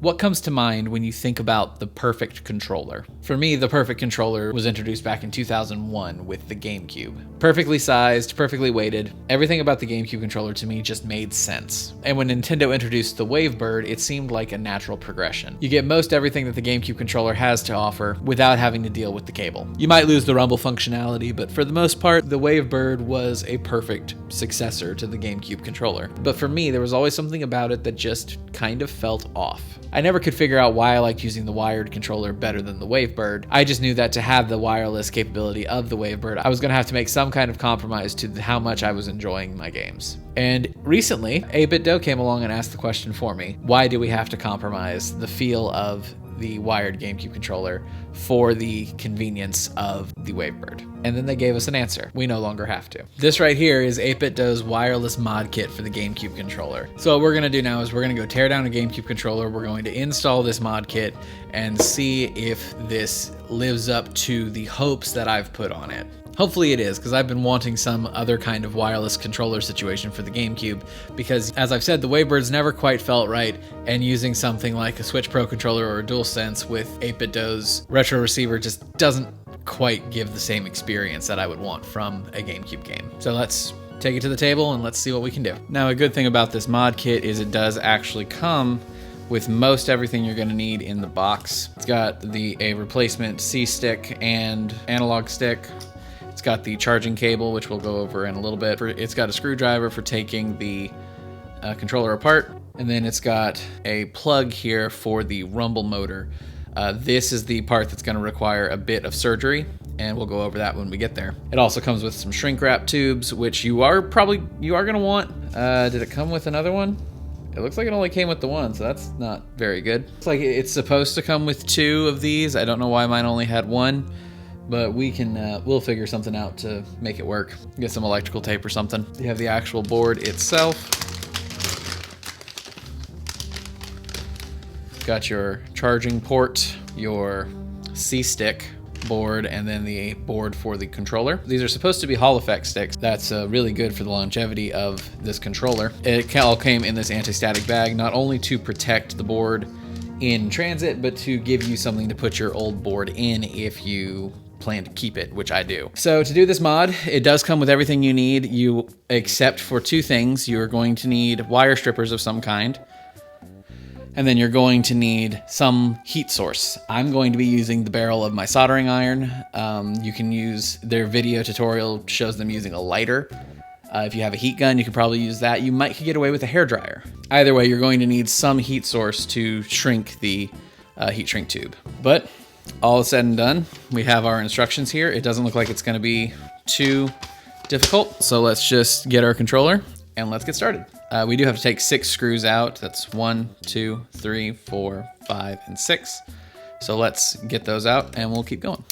What comes to mind when you think about the perfect controller? For me, the perfect controller was introduced back in 2001 with the GameCube. Perfectly sized, perfectly weighted. Everything about the GameCube controller to me just made sense. And when Nintendo introduced the Wavebird, it seemed like a natural progression. You get most everything that the GameCube controller has to offer without having to deal with the cable. You might lose the rumble functionality, but for the most part, the Wavebird was a perfect successor to the GameCube controller. But for me, there was always something about it that just kind of felt off. I never could figure out why I liked using the wired controller better than the Wavebird. I just knew that to have the wireless capability of the Wavebird, I was going to have to make some kind of compromise to how much I was enjoying my games. And recently, 8BitDo came along and asked the question for me, why do we have to compromise the feel of the wired GameCube controller for the convenience of the Wavebird? And then they gave us an answer. We no longer have to. This right here is 8BitDo's wireless mod kit for the GameCube controller. So what we're gonna do now is we're gonna go tear down a GameCube controller. We're going to install this mod kit and see if this lives up to the hopes that I've put on it. Hopefully it is, because I've been wanting some other kind of wireless controller situation for the GameCube, because as I've said, the Wavebird's never quite felt right, and using something like a Switch Pro controller or a DualSense with 8BitDo's retro receiver just doesn't quite give the same experience that I would want from a GameCube game. So let's take it to the table and let's see what we can do. Now, a good thing about this mod kit is it does actually come with most everything you're going to need in the box. It's got a replacement C-stick and analog stick. It's got the charging cable, which we'll go over in a little bit. It's got a screwdriver for taking the controller apart. And then it's got a plug here for the rumble motor. This is the part that's going to require a bit of surgery, and we'll go over that when we get there. It also comes with some shrink wrap tubes, which you are going to want. Did it come with another one? It looks like it only came with the one, so that's not very good. It's like it's supposed to come with 2 of these. I don't know why mine only had 1. But we'll figure something out to make it work. Get some electrical tape or something. You have the actual board itself. Got your charging port, your C-stick board, and then the board for the controller. These are supposed to be Hall effect sticks. That's really good for the longevity of this controller. It all came in this anti-static bag, not only to protect the board in transit, but to give you something to put your old board in if you plan to keep it, which I do. So to do this mod, it does come with everything you need, except for 2 things. You're going to need wire strippers of some kind, and then you're going to need some heat source. I'm going to be using the barrel of my soldering iron. You can use, their video tutorial shows them using a lighter. If you have a heat gun, you can probably use that. You might get away with a hairdryer. Either way, you're going to need some heat source to shrink the heat shrink tube. But all said and done, we have our instructions here. It doesn't look like it's going to be too difficult. So let's just get our controller and let's get started. We do have to take 6 screws out. That's 1, 2, 3, 4, 5, and 6. So let's get those out and we'll keep going.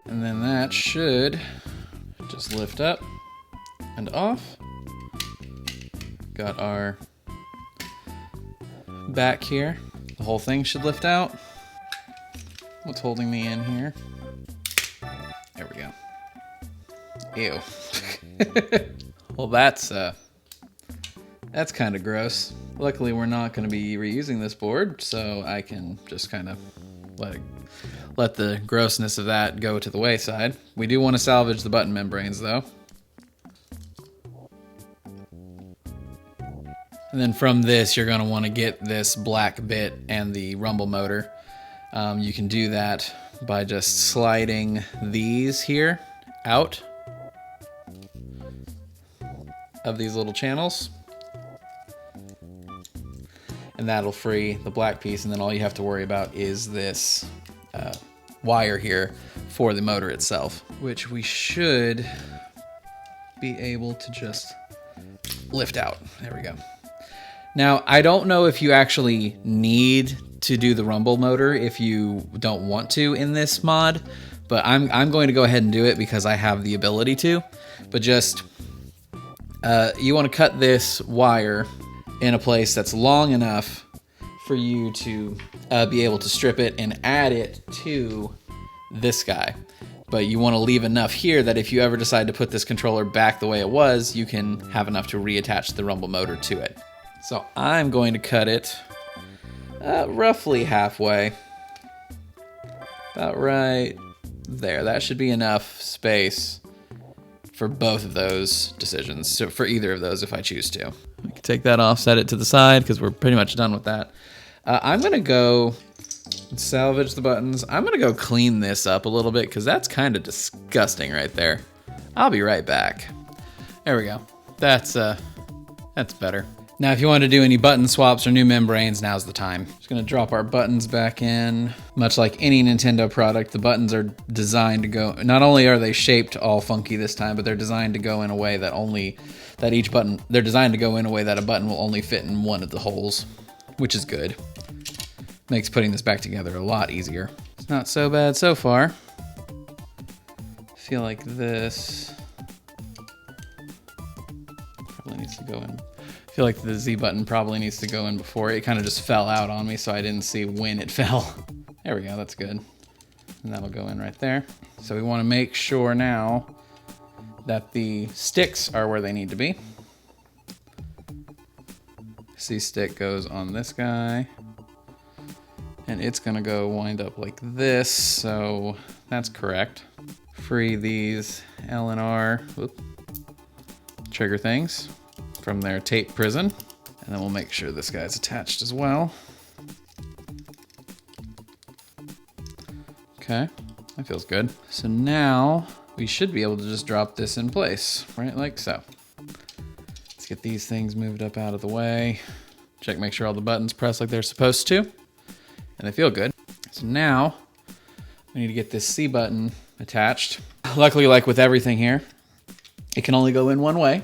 And then that should just lift up and off. Got our back here. The whole thing should lift out. What's holding me in here? There we go. Ew. Well, that's kind of gross. Luckily, we're not going to be reusing this board, so I can just kind of let the grossness of that go to the wayside. We do want to salvage the button membranes though. And then from this, you're going to want to get this black bit and the rumble motor. You can do that by just sliding these here out of these little channels. And that'll free the black piece, and then all you have to worry about is this wire here for the motor itself, which we should be able to just lift out. There we go. Now, I don't know if you actually need to do the rumble motor if you don't want to in this mod, but I'm going to go ahead and do it because I have the ability to. But just, you want to cut this wire in a place that's long enough for you to be able to strip it and add it to this guy. but you want to leave enough here that if you ever decide to put this controller back the way it was, you can have enough to reattach the rumble motor to it. So I'm going to cut it roughly halfway. About right there. That should be enough space for both of those decisions. So for either of those if I choose to. I can take that off, set it to the side because we're pretty much done with that. I'm going to go salvage the buttons. I'm going to go clean this up a little bit because that's kind of disgusting right there. I'll be right back. There we go. That's better. Now, if you want to do any button swaps or new membranes, now's the time. Just going to drop our buttons back in. Much like any Nintendo product, the buttons are designed to go, not only are they shaped all funky this time, but they're designed to go in a way that they're designed to go in a way that a button will only fit in one of the holes, which is good. Makes putting this back together a lot easier. It's not so bad so far. I feel like this probably needs to go in. I feel like the Z button probably needs to go in before. It kind of just fell out on me, so I didn't see when it fell. There we go, that's good. And that'll go in right there. So we want to make sure now that the sticks are where they need to be. C stick goes on this guy. And it's gonna go wind up like this, so that's correct. Free these L and R trigger things from their tape prison. And then we'll make sure this guy's attached as well. Okay, that feels good. So now we should be able to just drop this in place, right like so. Let's get these things moved up out of the way. Check, make sure all the buttons press like they're supposed to. And they feel good. So now we need to get this C button attached. Luckily, like with everything here, it can only go in one way.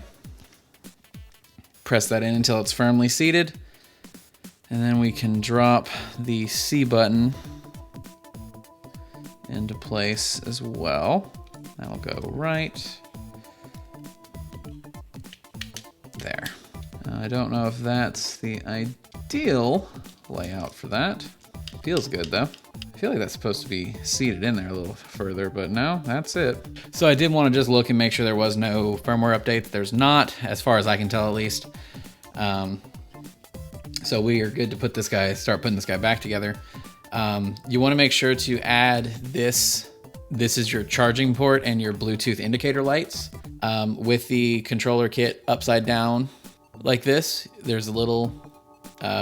Press that in until it's firmly seated. And then we can drop the C button into place as well. That'll go right there. I don't know if that's the ideal layout for that. Feels good though. I feel like that's supposed to be seated in there a little further, but no, that's it. So I did want to just look and make sure there was no firmware update. There's not, as far as I can tell at least. So we are good to put this guy, start putting this guy back together. You want to make sure to add this. This is your charging port and your Bluetooth indicator lights. With the controller kit upside down like this, there's a little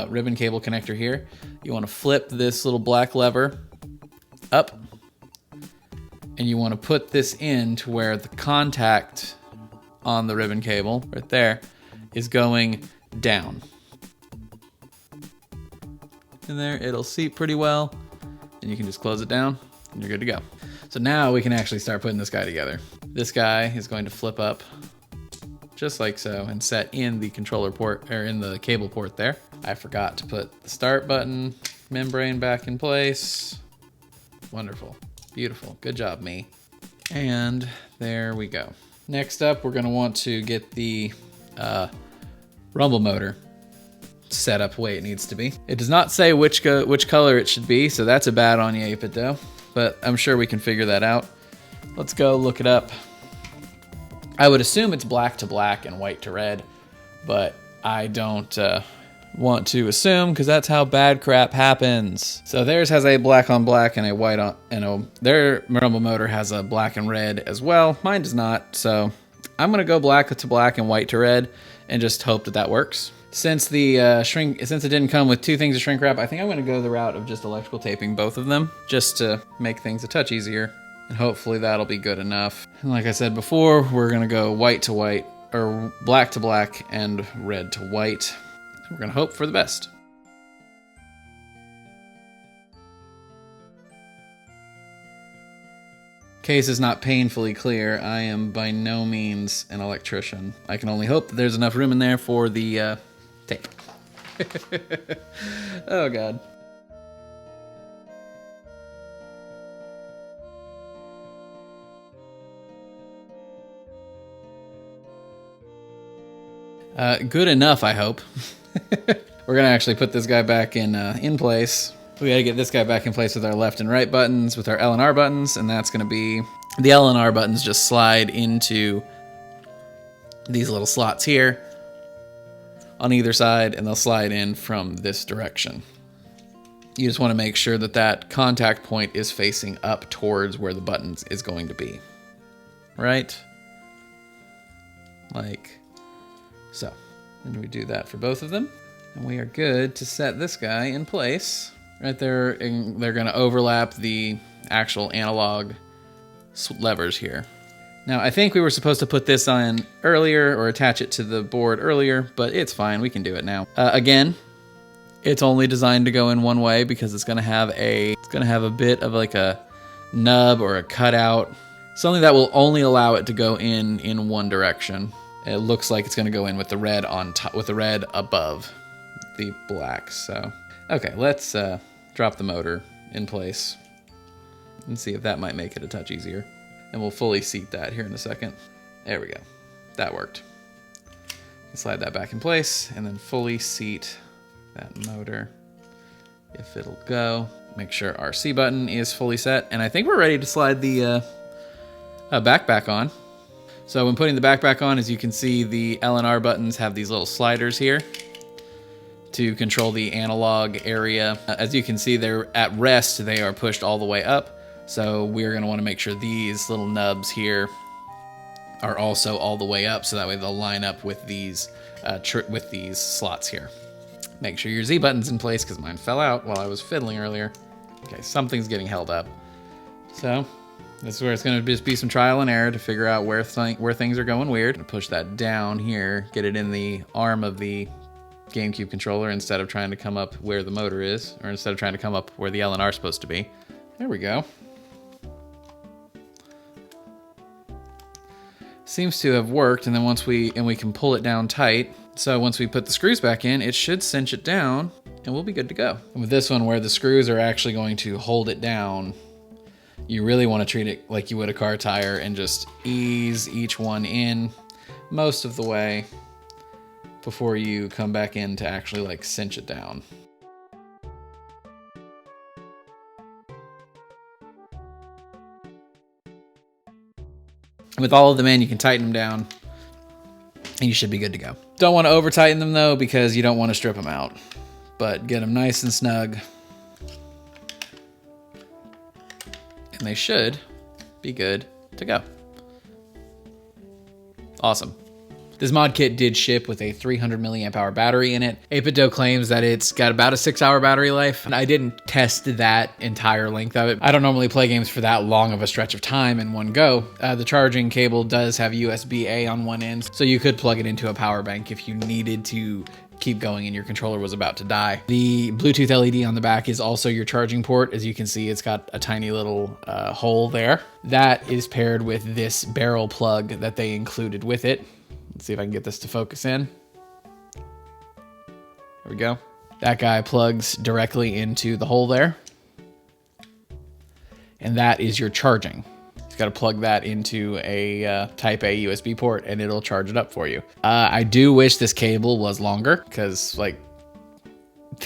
ribbon cable connector here. You want to flip this little black lever up, and you want to put this in to where the contact on the ribbon cable right there is going down. In there, it'll seat pretty well, and you can just close it down and you're good to go. So now we can actually start putting this guy together. This guy is going to flip up just like so and set in the controller port, or in the cable port there. I forgot to put the start button membrane back in place. Wonderful, beautiful, good job, me. And there we go. Next up, we're gonna want to get the rumble motor set up the way it needs to be. It does not say which color it should be, so that's a bad on you, 8BitDo, but I'm sure we can figure that out. Let's go look it up. I would assume it's black to black and white to red, but I don't want to assume because that's how bad crap happens. So theirs has a black on black and a white on, and their rumble motor has a black and red as well. Mine does not, so I'm gonna go black to black and white to red and just hope that that works. Since the since it didn't come with two things of shrink wrap, I think I'm gonna go the route of just electrical taping both of them just to make things a touch easier. And hopefully that'll be good enough. And like I said before, we're gonna go white to white, or black to black and red to white. We're gonna hope for the best. Case is not painfully clear. I am by no means an electrician. I can only hope that there's enough room in there for the tape. Oh God. Good enough, I hope. We're gonna actually put this guy back in place. We gotta get this guy back in place with our left and right buttons, with our L and R buttons, and that's gonna be The L and R buttons just slide into these little slots here on either side, and they'll slide in from this direction. You just want to make sure that that contact point is facing up towards where the buttons is going to be. Right? Like so. And we do that for both of them. And we are good to set this guy in place. Right there, and they're going to overlap the actual analog levers here. Now, I think we were supposed to put this on earlier or attach it to the board earlier, but it's fine. We can do it now. Again, it's only designed to go in one way because it's going to have a bit of like a nub or a cutout, something that will only allow it to go in one direction. It looks like it's going to go in with the red on top, with the red above the black. So, okay, let's drop the motor in place and see if that might make it a touch easier. And we'll fully seat that here in a second. There we go. That worked. Slide that back in place and then fully seat that motor if it'll go. Make sure our C button is fully set. And I think we're ready to slide the back on. So when putting the back on, as you can see, the L and R buttons have these little sliders here to control the analog area. As you can see, they're at rest. They are pushed all the way up. So we're going to want to make sure these little nubs here are also all the way up, so that way they'll line up with these slots here. Make sure your Z button's in place, because mine fell out while I was fiddling earlier. Okay, something's getting held up. So this is where it's going to just be some trial and error to figure out where things are going weird. Push that down here, get it in the arm of the GameCube controller instead of trying to come up where the motor is, or instead of trying to come up where the L and R is supposed to be. There we go. Seems to have worked, and then we can pull it down tight. So once we put the screws back in, it should cinch it down, and we'll be good to go. And with this one, where the screws are actually going to hold it down, you really want to treat it like you would a car tire and just ease each one in most of the way before you come back in to actually like cinch it down. With all of them in, you can tighten them down and you should be good to go. Don't want to over tighten them though, because you don't want to strip them out, but get them nice and snug. And they should be good to go. Awesome. This mod kit did ship with a 300 milliamp hour battery in it. 8BitDo claims that it's got about a 6-hour battery life, and I didn't test that entire length of it. I don't normally play games for that long of a stretch of time in one go. The charging cable does have USB-A on one end, so you could plug it into a power bank if you needed to keep going and your controller was about to die. The Bluetooth LED on the back is also your charging port. As you can see, it's got a tiny little hole there. That is paired with this barrel plug that they included with it. Let's see if I can get this to focus in. There we go. That guy plugs directly into the hole there. And that is your charging. You've got to plug that into a Type A USB port and it'll charge it up for you. I do wish this cable was longer, because like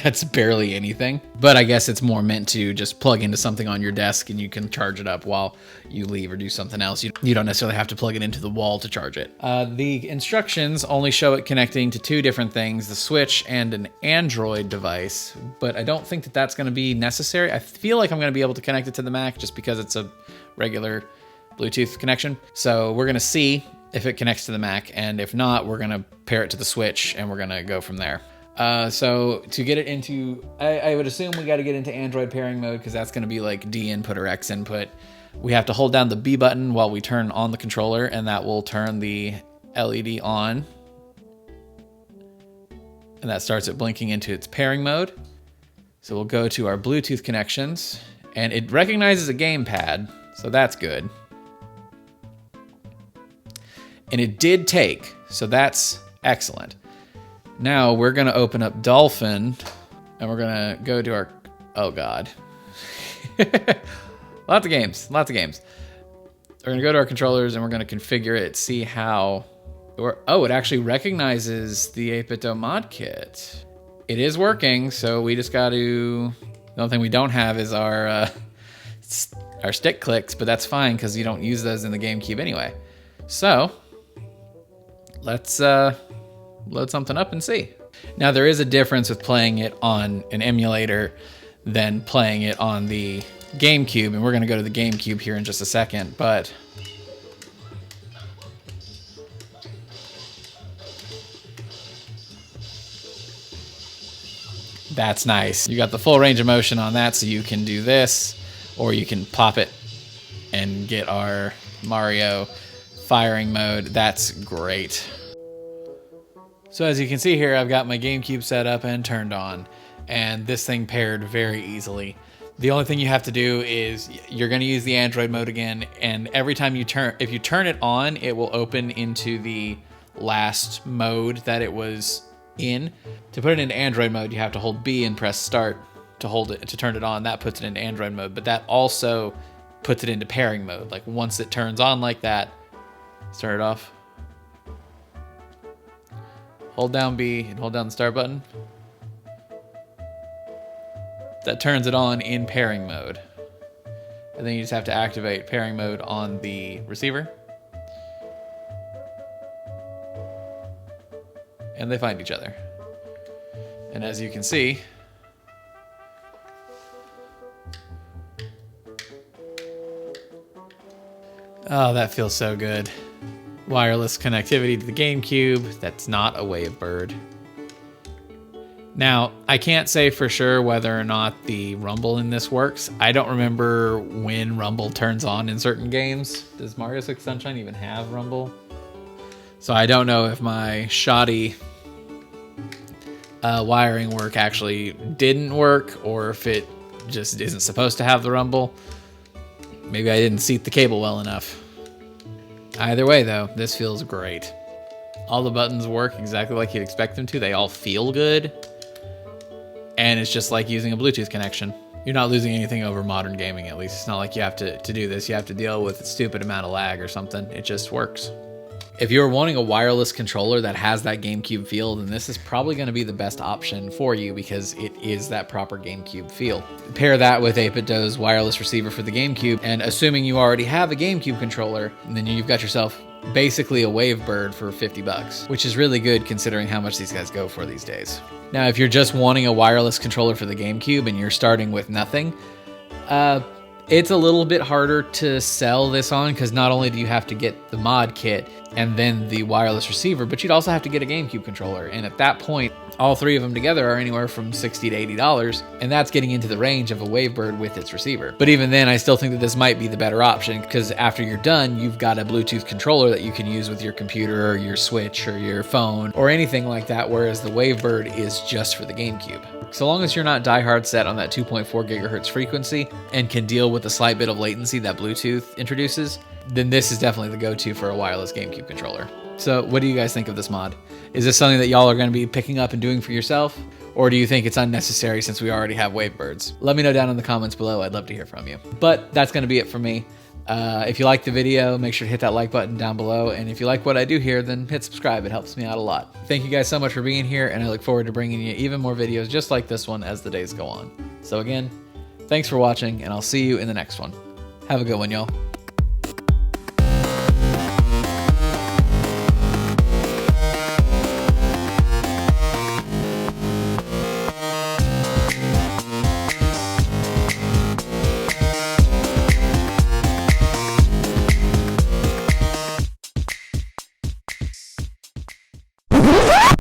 that's barely anything. But I guess it's more meant to just plug into something on your desk and you can charge it up while you leave or do something else. You don't necessarily have to plug it into the wall to charge it. The instructions only show it connecting to two different things, the Switch and an Android device, but I don't think that that's going to be necessary. I feel like I'm going to be able to connect it to the Mac just because it's a regular Bluetooth connection. So we're going to see if it connects to the Mac, and if not, we're going to pair it to the Switch and we're going to go from there. So to get it into, I would assume we got to get into Android pairing mode, because that's going to be like D input or X input. We have to hold down the B button while we turn on the controller, and that will turn the LED on. And that starts it blinking into its pairing mode. So we'll go to our Bluetooth connections, and it recognizes a gamepad, so that's good. And it did take, so that's excellent. Now we're going to open up Dolphin, and we're going to go to our, oh God. Lots of games. We're going to go to our controllers and we're going to configure it, see how, it actually recognizes the 8BitDo mod kit. It is working, so we just got to, the only thing we don't have is our our stick clicks, but that's fine because you don't use those in the GameCube anyway. So let's load something up and see. Now there is a difference with playing it on an emulator than playing it on the GameCube, and we're gonna go to the GameCube here in just a second, but that's nice. You got the full range of motion on that, so you can do this, or you can pop it and get our Mario firing mode. That's great. So as you can see here, I've got my GameCube set up and turned on, and this thing paired very easily. The only thing you have to do is you're going to use the Android mode again, and every time you if you turn it on, it will open into the last mode that it was in. To put it into Android mode, you have to hold B and press start to turn it on. That puts it into Android mode, but that also puts it into pairing mode. Like once it turns on like that, start it off. Hold down B and hold down the start button. That turns it on in pairing mode. And then you just have to activate pairing mode on the receiver. And they find each other. And as you can see, oh, that feels so good. Wireless connectivity to the GameCube. That's not a Wavebird. Now, I can't say for sure whether or not the rumble in this works. I don't remember when rumble turns on in certain games. Does Mario 6 Sunshine even have rumble? So I don't know if my shoddy wiring work actually didn't work, or if it just isn't supposed to have the rumble. Maybe I didn't seat the cable well enough. Either way though, this feels great. All the buttons work exactly like you'd expect them to. They all feel good. And it's just like using a Bluetooth connection. You're not losing anything over modern gaming, at least. It's not like you have to do this. You have to deal with a stupid amount of lag or something. It just works. If you're wanting a wireless controller that has that GameCube feel, then this is probably going to be the best option for you because it is that proper GameCube feel. Pair that with 8BitDo's wireless receiver for the GameCube, and assuming you already have a GameCube controller, then you've got yourself basically a Wavebird for 50 bucks, which is really good considering how much these guys go for these days. Now, if you're just wanting a wireless controller for the GameCube and you're starting with nothing, it's a little bit harder to sell this on because not only do you have to get the mod kit and then the wireless receiver, but you'd also have to get a GameCube controller. And at that point, all three of them together are anywhere from $60 to $80, and that's getting into the range of a Wavebird with its receiver. But even then, I still think that this might be the better option because after you're done, you've got a Bluetooth controller that you can use with your computer or your Switch or your phone or anything like that, whereas the Wavebird is just for the GameCube. So long as you're not diehard set on that 2.4 gigahertz frequency and can deal with the slight bit of latency that Bluetooth introduces, then this is definitely the go-to for a wireless GameCube controller. So what do you guys think of this mod? Is this something that y'all are going to be picking up and doing for yourself? Or do you think it's unnecessary since we already have Wavebirds? Let me know down in the comments below. I'd love to hear from you. But that's going to be it for me. If you like the video, make sure to hit that like button down below. And if you like what I do here, then hit subscribe. It helps me out a lot. Thank you guys so much for being here, and I look forward to bringing you even more videos just like this one as the days go on. So again, thanks for watching, and I'll see you in the next one. Have a good one, y'all.